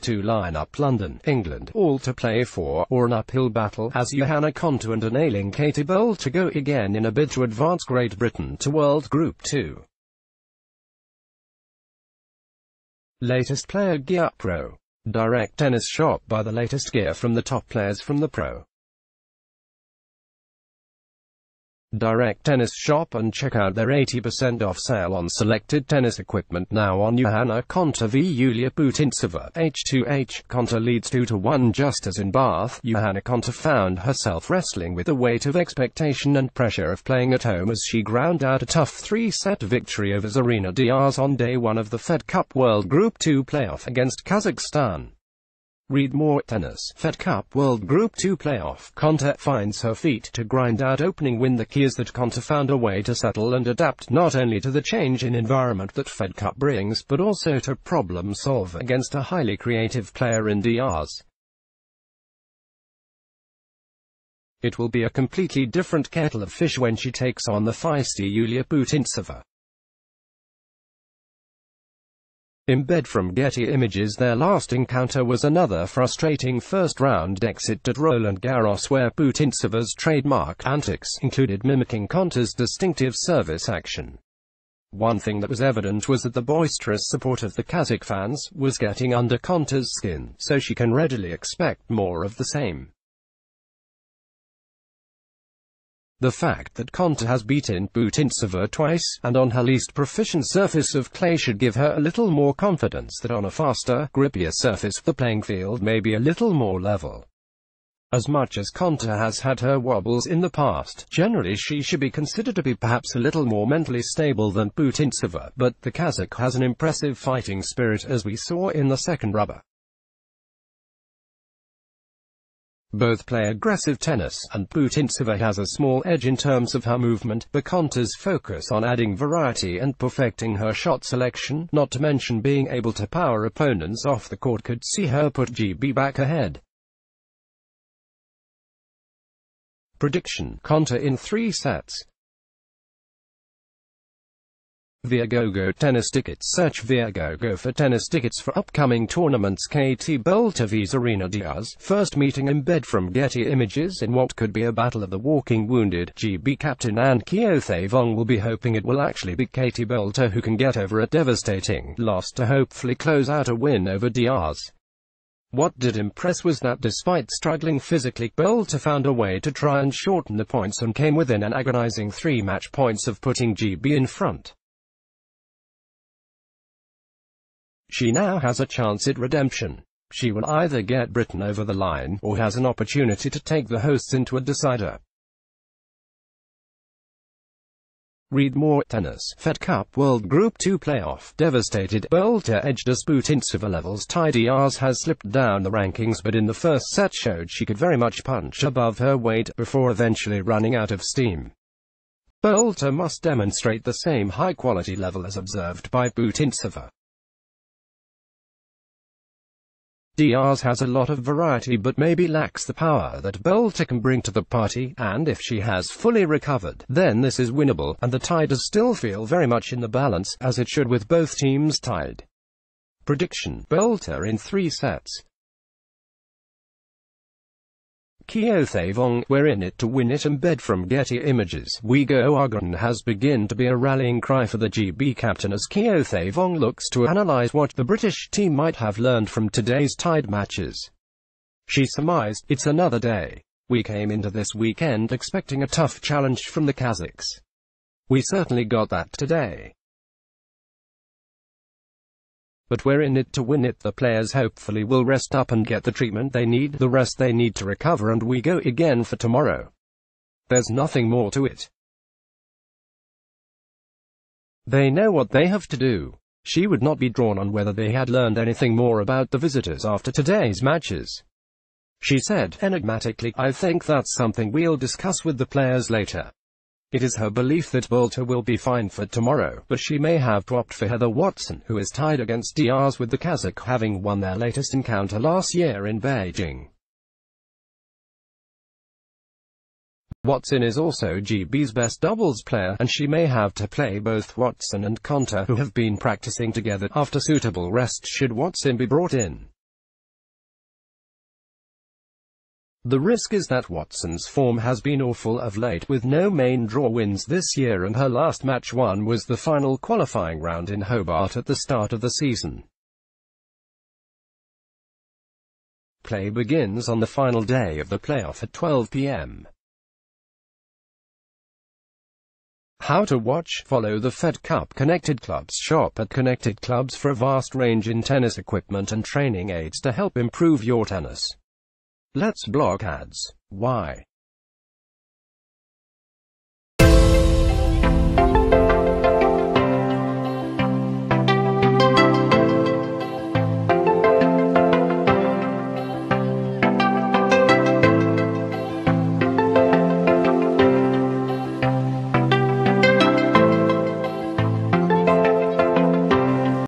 2 lineup London, England, all to play for, or an uphill battle, as Johanna Konta and an ailing Katie Boulter go again in a bid to advance Great Britain to World Group 2. Latest player gear pro. Direct tennis shop. Buy the latest gear from the top players from the pro. Direct tennis shop and check out their 80% off sale on selected tennis equipment now on Johanna Konta v Yulia Putintseva. H2H. Konta leads 2-1 just as in Bath. Johanna Konta found herself wrestling with the weight of expectation and pressure of playing at home as she ground out a tough 3-set victory over Zarina Diaz on day 1 of the Fed Cup World Group 2 playoff against Kazakhstan. Read more. Tennis. Fed Cup World Group 2 playoff. Konta finds her feet to grind out opening win. The key is that Konta found a way to settle and adapt not only to the change in environment that Fed Cup brings, but also to problem solve against a highly creative player in Diaz. It will be a completely different kettle of fish when she takes on the feisty Yulia Putintseva. Embed from Getty Images. Their last encounter was another frustrating first-round exit at Roland Garros, where Putintseva's trademark antics included mimicking Konta's distinctive service action. One thing that was evident was that the boisterous support of the Kazakh fans was getting under Konta's skin, so she can readily expect more of the same. The fact that Konta has beaten Putintseva twice, and on her least proficient surface of clay, should give her a little more confidence that on a faster, grippier surface, the playing field may be a little more level. As much as Konta has had her wobbles in the past, generally she should be considered to be perhaps a little more mentally stable than Putintseva, but the Kazakh has an impressive fighting spirit, as we saw in the second rubber. Both play aggressive tennis, and Putintseva has a small edge in terms of her movement, but Konta's focus on adding variety and perfecting her shot selection, not to mention being able to power opponents off the court, could see her put GB back ahead. Prediction: Konta in 3 sets. Viagogo tennis tickets. Search Viagogo for tennis tickets for upcoming tournaments. Katie Boulter v Zarina Diaz. First meeting. Embed from Getty Images. In what could be a battle of the walking wounded, GB captain and Keothavong will be hoping it will actually be Katie Boulter who can get over a devastating loss to hopefully close out a win over Diaz. What did impress was that despite struggling physically, Boulter found a way to try and shorten the points and came within an agonizing 3 match points of putting GB in front. She now has a chance at redemption. She will either get Britain over the line, or has an opportunity to take the hosts into a decider. Read more. Tennis. Fed Cup World Group 2 playoff. Devastated. Boulter edged as Putintseva levels tie. Diaz has slipped down the rankings, but in the first set showed she could very much punch above her weight, before eventually running out of steam. Boulter must demonstrate the same high-quality level as observed by Putintseva. Diaz has a lot of variety but maybe lacks the power that Boulter can bring to the party, and if she has fully recovered, then this is winnable, and the tie does still feel very much in the balance, as it should with both teams tied. Prediction: Boulter in 3 sets. Keothavong, we're in it to win it. Embed from Getty Images. We go Again has begun to be a rallying cry for the GB captain as Keothavong looks to analyse what the British team might have learned from today's tied matches. She surmised, "It's another day. We came into this weekend expecting a tough challenge from the Kazakhs. We certainly got that today. But we're in it to win it. The players hopefully will rest up and get the treatment they need, the rest they need to recover, and we go again for tomorrow. There's nothing more to it. They know what they have to do." She would not be drawn on whether they had learned anything more about the visitors after today's matches. She said enigmatically, "I think that's something we'll discuss with the players later." It is her belief that Boulter will be fine for tomorrow, but she may have to opt for Heather Watson, who is tied against Diaz, with the Kazakh having won their latest encounter last year in Beijing. Watson is also GB's best doubles player, and she may have to play both Watson and Konta, who have been practicing together, after suitable rest should Watson be brought in. The risk is that Watson's form has been awful of late, with no main draw wins this year, and her last match won was the final qualifying round in Hobart at the start of the season. Play begins on the final day of the playoff at 12 p.m. How to watch? Follow the Fed Cup Connected Clubs. Shop at Connected Clubs for a vast range in tennis equipment and training aids to help improve your tennis. Let's block ads. Why?